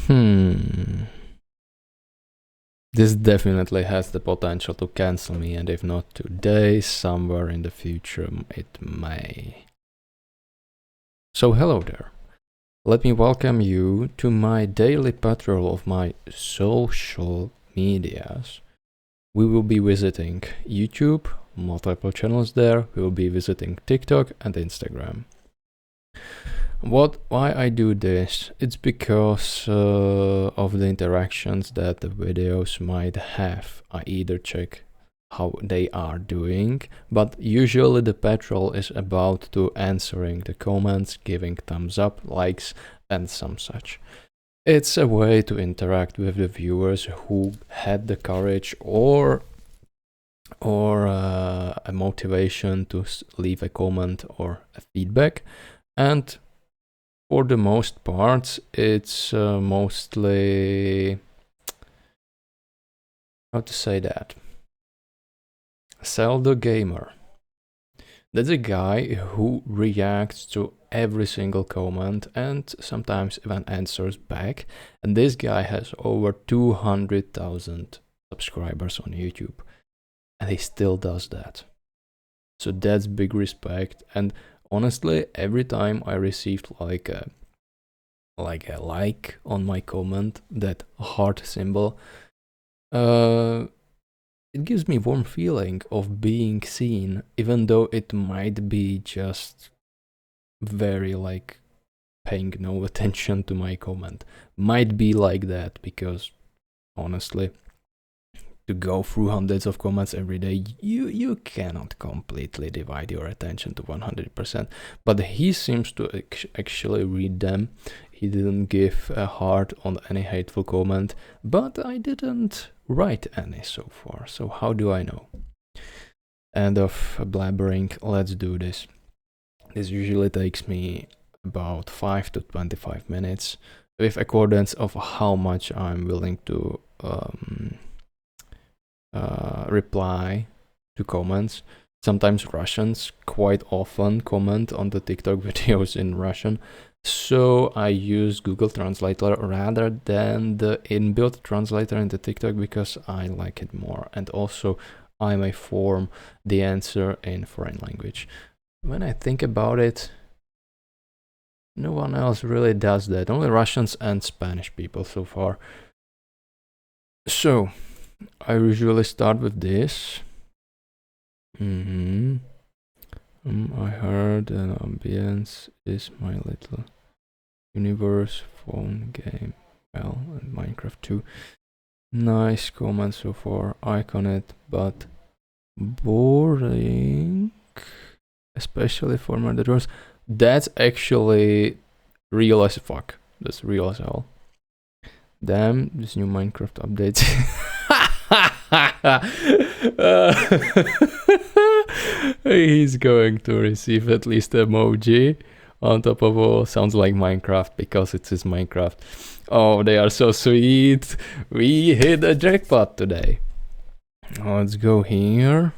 Hmm. This definitely has the potential to cancel me, and if not today, somewhere in the future it may. So hello there. Let me welcome you to my daily patrol of my social medias. We will be visiting YouTube, multiple channels there. We will be visiting TikTok and Instagram. Why I do this? It's because of the interactions that the videos might have. I either check how they are doing, but usually the patrol is about to answering the comments, giving thumbs up, likes, and some such. It's a way to interact with the viewers who had the courage or a motivation to leave a comment or a feedback. And for the most part, it's mostly, how to say that, Zelda Gamer. That's a guy who reacts to every single comment and sometimes even answers back. And this guy has over 200,000 subscribers on YouTube. And he still does that. So that's big respect. And honestly, every time I received like a like on my comment, that heart symbol, it gives me warm feeling of being seen, even though it might be just very like paying no attention to my comment. Might be like that because honestly, to go through hundreds of comments every day, you cannot completely divide your attention to 100%. But he seems to actually read them. He didn't give a heart on any hateful comment, but I didn't write any so far. So how do I know? End of blabbering, let's do this. This usually takes me about 5 to 25 minutes with accordance of how much I'm willing to reply to comments. Sometimes Russians quite often comment on the TikTok videos in Russian, so I use Google Translator rather than the inbuilt translator in the TikTok because I like it more, and also I may form the answer in foreign language. When I think about it, no one else really does that, only Russians and Spanish people so far. So I usually start with this. I heard an ambience is my little universe phone game. Well, and Minecraft too. Nice comment so far. Icon it, but boring. Especially for murderers. That's actually real as fuck. That's real as hell. Damn, this new Minecraft update. He's going to receive at least emoji on top of all. Sounds like Minecraft because it's his Minecraft. Oh, they are so sweet. We hit a jackpot today. Let's go here.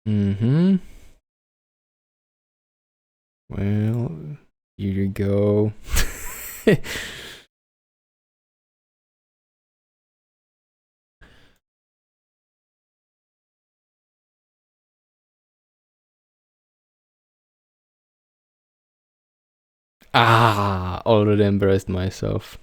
Well, here you go. Already embarrassed myself.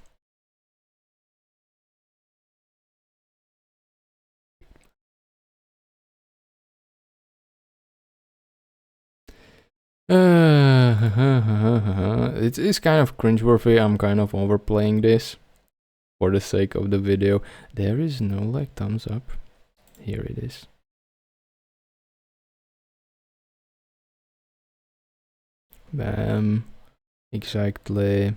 It is kind of cringeworthy. I'm kind of overplaying this for the sake of the video. There is no like thumbs up. Here it is. Bam. Exactly.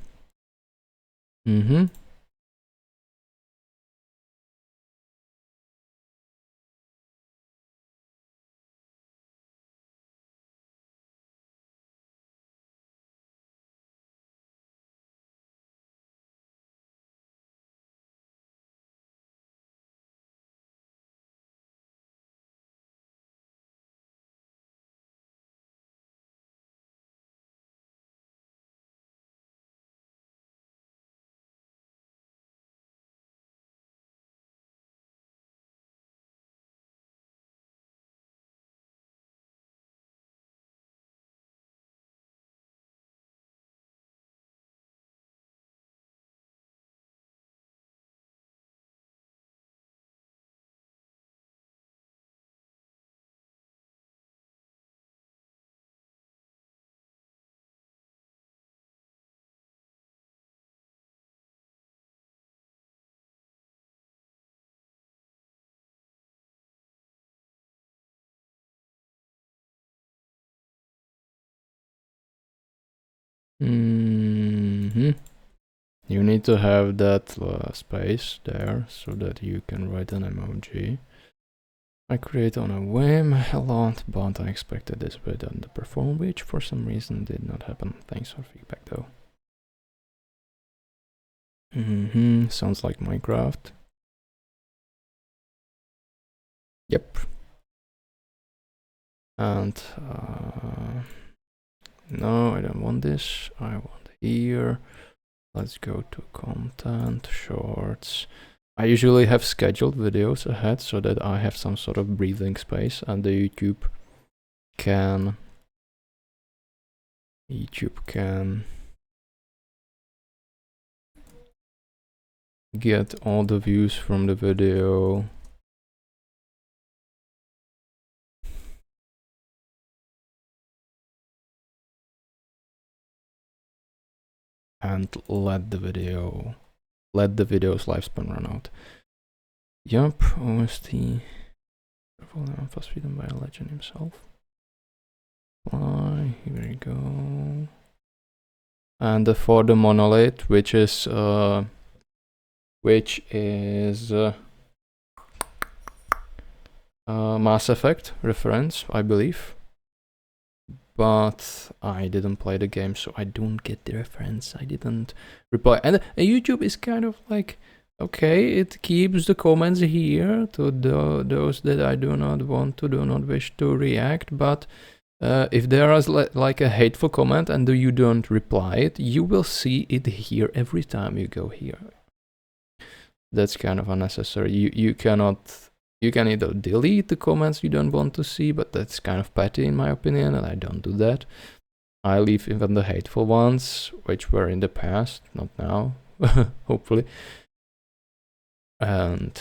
You need to have that space there so that you can write an emoji. I create on a whim a lot, but I expected this bit underperform, which for some reason did not happen. Thanks for feedback though. Sounds like Minecraft. Yep. And no, I don't want this. I want here. Let's go to content, shorts. I usually have scheduled videos ahead so that I have some sort of breathing space, and the YouTube can get all the views from the video. And let the video's lifespan run out. Yup, OST. Fast freedom by a legend himself. Apply, here we go. And for the monolith, which is Mass Effect reference, I believe. But I didn't play the game, so I don't get the reference. I didn't reply. And YouTube is kind of like, okay, it keeps the comments here to those that I do not wish to react. But if there is like a hateful comment and you don't reply it, you will see it here every time you go here. That's kind of unnecessary. You can either delete the comments you don't want to see, but that's kind of petty in my opinion, and I don't do that. I leave even the hateful ones, which were in the past, not now, hopefully. And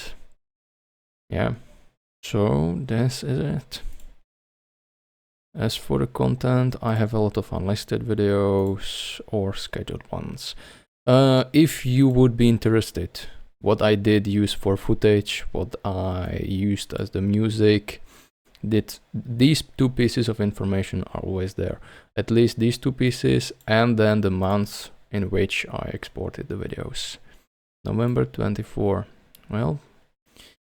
yeah, so this is it. As for the content, I have a lot of unlisted videos or scheduled ones. If you would be interested, what I did use for footage, what I used as the music, these two pieces of information are always there. At least these two pieces, and then the months in which I exported the videos. November 24. Well,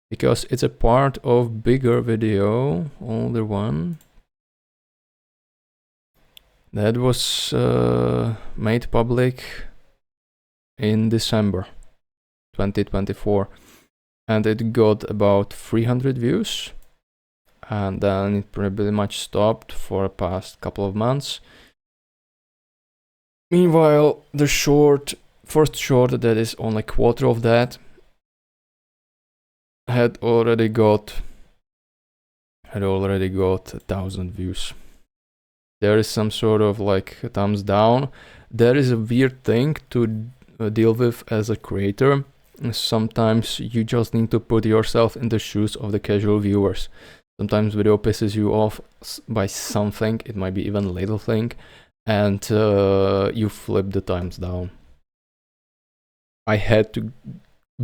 because it's a part of bigger video, older one. That was made public in December 2024, and it got about 300 views, and then it pretty much stopped for the past couple of months. Meanwhile, the first short that is only a quarter of that had already got 1,000 views. There is some sort of like a thumbs down. There is a weird thing to deal with as a creator. Sometimes you just need to put yourself in the shoes of the casual viewers. Sometimes video pisses you off by something, it might be even a little thing, and you flip the times down. I had to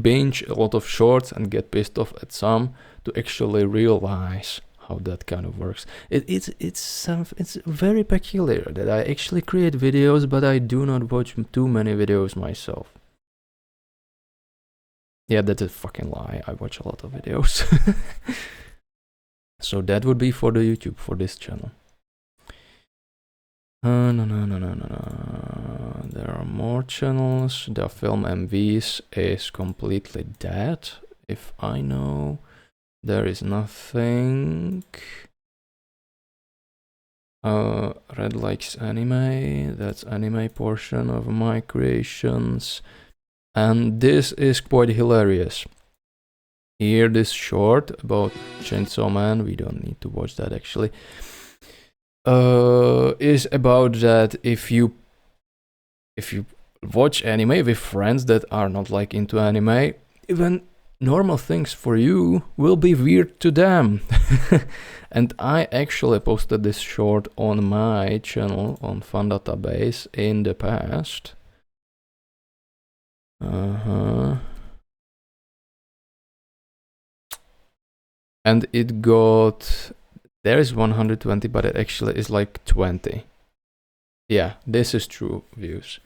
binge a lot of shorts and get pissed off at some to actually realize how that kind of works. It's very peculiar that I actually create videos, but I do not watch too many videos myself. Yeah, that's a fucking lie. I watch a lot of videos. So that would be for the YouTube, for this channel. No. There are more channels. The DFMVs is completely dead. If I know, there is nothing. Red likes anime. That's anime portion of my creations. And this is quite hilarious. Here, this short about Chainsaw Man, we don't need to watch that actually, is about that if you watch anime with friends that are not like into anime, even normal things for you will be weird to them. And I actually posted this short on my channel on Fun Database in the past. And it got, there is 120, but it actually is like 20. Yeah, this is true views.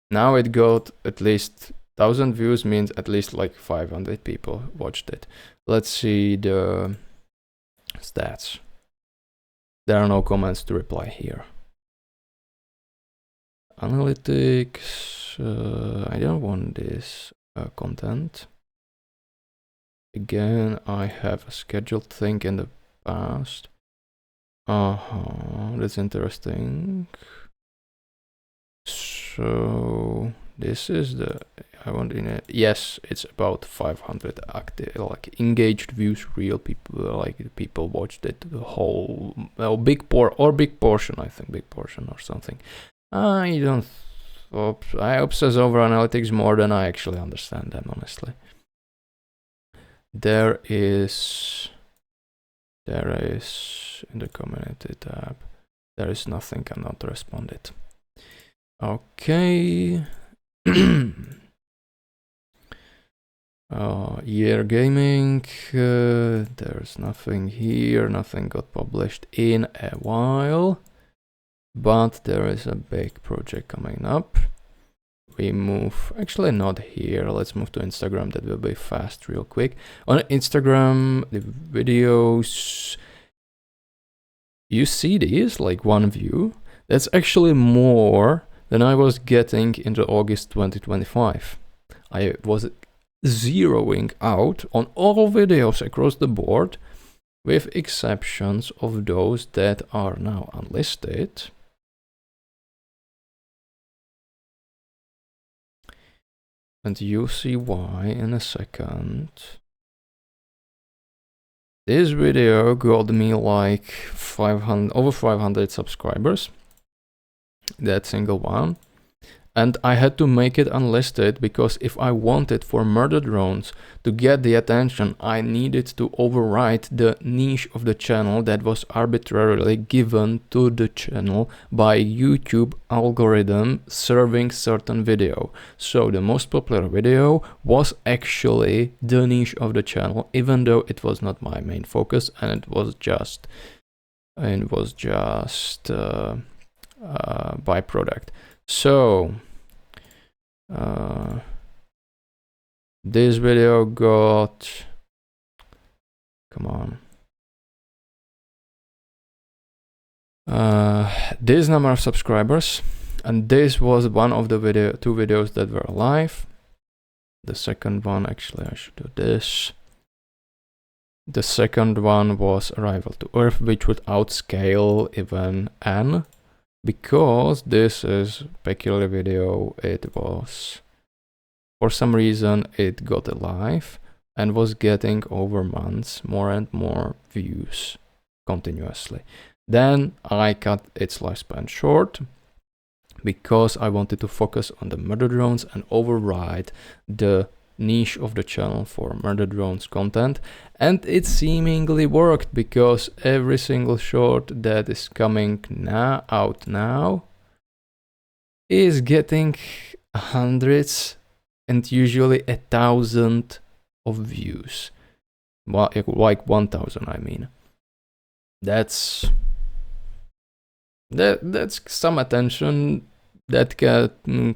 Now it got at least 1,000 views, means at least like 500 people watched it. Let's see the stats. There are no comments to reply here. Analytics, I don't want this content. Again, I have a scheduled thing in the past. That's interesting. So this is the, I want in it. Yes, it's about 500 active, like engaged views, real people, like people watched it the whole, well, big portion, I think, big portion or something. I obsess over analytics more than I actually understand them, honestly. There is in the community tab, there is nothing, cannot respond it. Okay. Year gaming, there's nothing here, nothing got published in a while, but there is a big project coming up. We move, actually not here, let's move to Instagram, that will be fast real quick. On Instagram, the videos, you see these, like 1 view, that's actually more than I was getting into August 2025. I was zeroing out on all videos across the board, with exceptions of those that are now unlisted. And you'll see why in a second. This video got me like over 500 subscribers. That single one. And I had to make it unlisted because if I wanted for murder drones to get the attention, I needed to overwrite the niche of the channel that was arbitrarily given to the channel by YouTube algorithm serving certain video. So the most popular video was actually the niche of the channel, even though it was not my main focus and it was just byproduct. So this video got, come on, this number of subscribers, and this was one of the two videos that were live. The second one, actually I should do this. The second one was Arrival to Earth, which would outscale even N. Because this is peculiar video, it was, for some reason, it got alive and was getting over months more and more views continuously. Then I cut its lifespan short because I wanted to focus on the murder drones and override the niche of the channel for murder drones content, and it seemingly worked because every single short that is coming out now is getting hundreds and usually 1,000 of views, like 1,000 I mean. That's some attention. That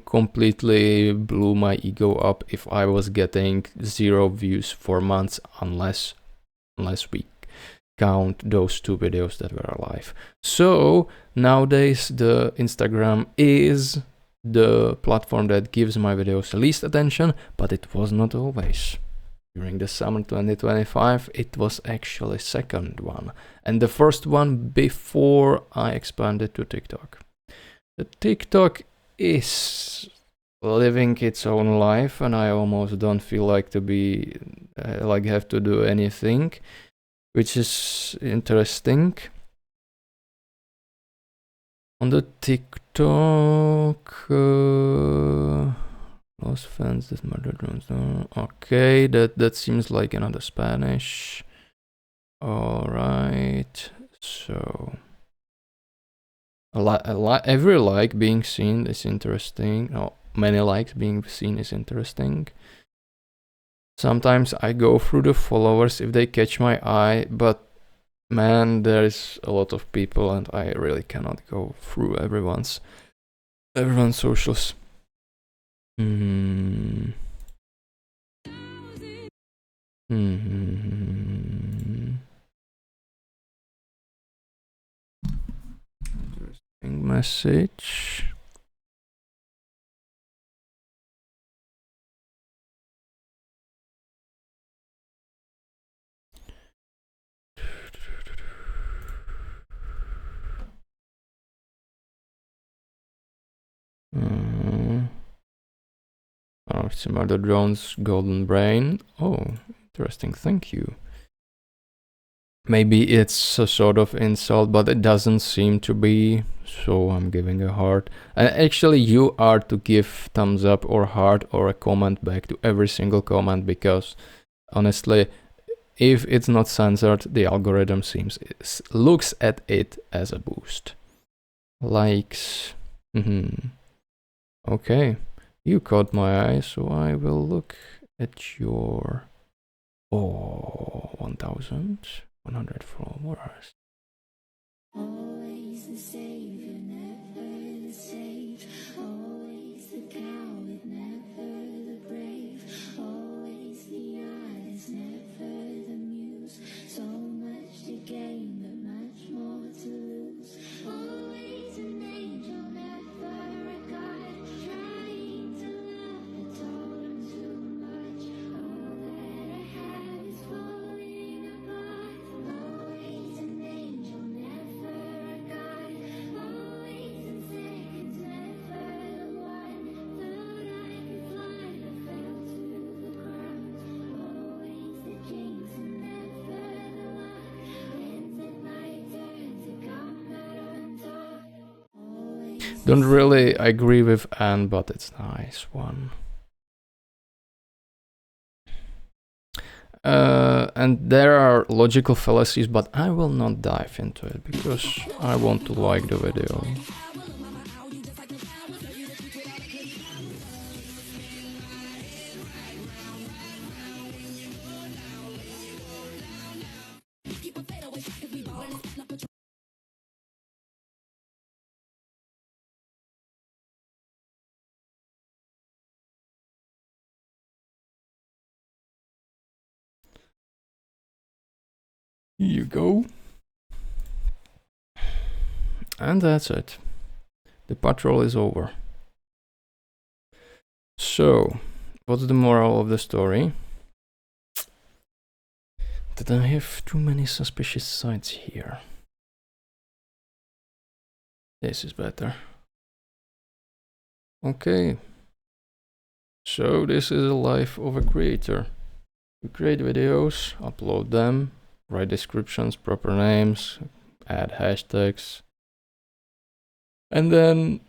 completely blew my ego up if I was getting 0 views for months, unless we count those 2 videos that were alive. So nowadays the Instagram is the platform that gives my videos the least attention, but it was not always. During the summer 2025, it was actually second one, and the first one before I expanded to TikTok. The TikTok is living its own life, and I almost don't feel like to be have to do anything, which is interesting. On the TikTok, lost fans, this murder drones. Okay, that seems like another Spanish. All right, so. Every like being seen is interesting. Many likes being seen is interesting. Sometimes I go through the followers if they catch my eye, but Man, there is a lot of people and I really cannot go through everyone's socials. Interesting message. Murder Drone's golden brain. Oh, interesting. Thank you. Maybe it's a sort of insult, but it doesn't seem to be, so I'm giving a heart. And actually, you are to give thumbs up or heart or a comment back to every single comment, because honestly, if it's not censored, the algorithm looks at it as a boost. Likes. Okay, you caught my eye, so I will look at your 1,100 followers. Always the savior, never the sage. Always the coward, never the brave. Always the artist, never the muse. So much to gain, but much more to lose. Always an angel, never a god. Trying to love, but told him too much. All that I have is falling apart. Always an angel, never a god. Always in seconds, never the one. Thought I could fly, but fell to the ground. Always the jinx and never the luck. When's it my turn to come out on top? Don't really agree with Anne, but it's a nice one. And there are logical fallacies, but I will not dive into it because I want to like the video. Here you go. And that's it. The patrol is over. So, what's the moral of the story? That I have too many suspicious sites here. This is better. Okay. So this is the life of a creator. You create videos, upload them, write descriptions, proper names, add hashtags, and then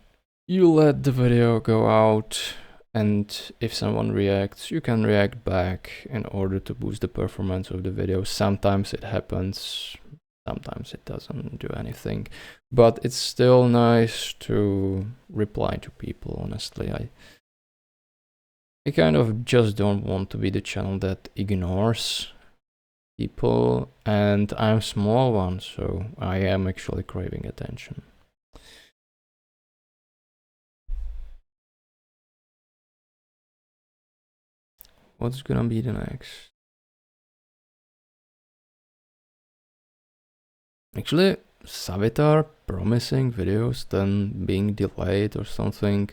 you let the video go out, and if someone reacts, you can react back in order to boost the performance of the video. Sometimes it happens, sometimes it doesn't do anything, but it's still nice to reply to people. Honestly, I kind of just don't want to be the channel that ignores people, and I'm a small one, so I am actually craving attention. What's gonna be the next? Actually, Savitar promising videos, then being delayed or something.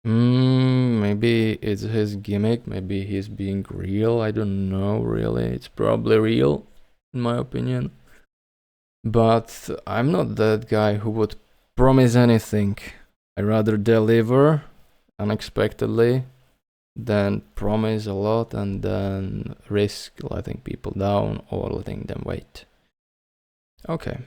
Maybe it's his gimmick, maybe he's being real, I don't know really. It's probably real, in my opinion. But I'm not that guy who would promise anything. I rather deliver unexpectedly than promise a lot and then risk letting people down or letting them wait. Okay.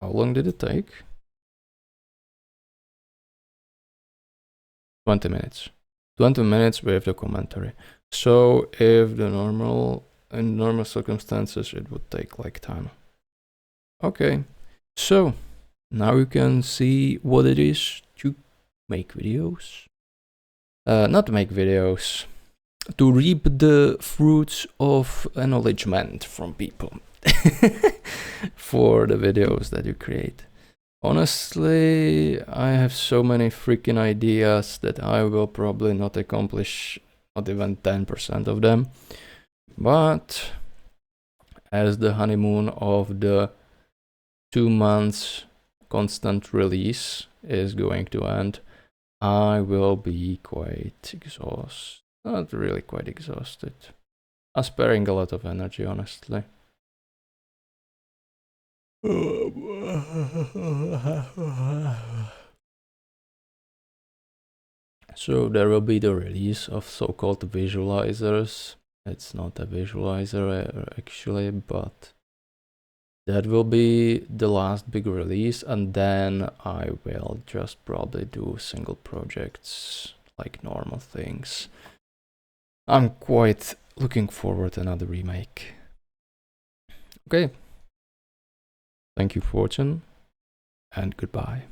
How long did it take? 20 minutes. 20 minutes with the commentary. So if in normal circumstances, it would take like 10. Okay. So now you can see what it is to make videos. Not make videos. to reap the fruits of acknowledgement from people for the videos that you create. Honestly, I have so many freaking ideas that I will probably not accomplish not even 10% of them. But as the honeymoon of the 2 months constant release is going to end, I will be quite exhausted. Not really quite exhausted. I'm sparing a lot of energy, honestly. So there will be the release of so-called visualizers. It's not a visualizer actually, but that will be the last big release, and then I will just probably do single projects like normal things. I'm quite looking forward to another remake. Okay. Thank you for watching, and goodbye.